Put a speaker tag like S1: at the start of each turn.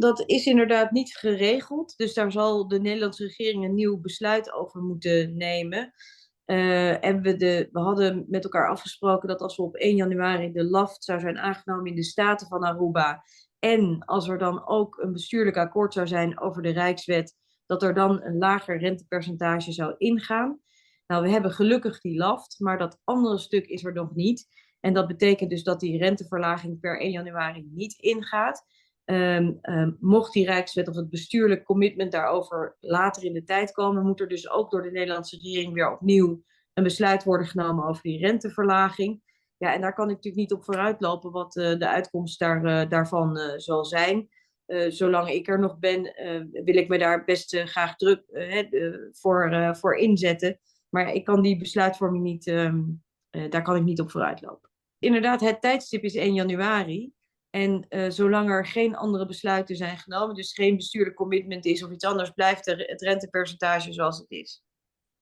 S1: Dat is inderdaad niet geregeld. Dus daar zal de Nederlandse regering een nieuw besluit over moeten nemen. En we hadden met elkaar afgesproken dat als we op 1 januari de LAFT zou zijn aangenomen in de Staten van Aruba. En als er dan ook een bestuurlijk akkoord zou zijn over de Rijkswet, dat er dan een lager rentepercentage zou ingaan. Nou, we hebben gelukkig die LAFT, maar dat andere stuk is er nog niet. En dat betekent dus dat die renteverlaging per 1 januari niet ingaat. Mocht die Rijkswet of het bestuurlijk commitment daarover later in de tijd komen, moet er dus ook door de Nederlandse regering weer opnieuw een besluit worden genomen over die renteverlaging. Ja, en daar kan ik natuurlijk niet op vooruitlopen wat de uitkomst daarvan zal zijn. Zolang ik er nog ben, wil ik me daar best graag druk voor inzetten. Maar ik kan die besluitvorming niet, daar kan ik niet op vooruitlopen. Inderdaad, het tijdstip is 1 januari. En zolang er geen andere besluiten zijn genomen, dus geen bestuurlijk commitment is of iets anders, blijft het rentepercentage zoals het is.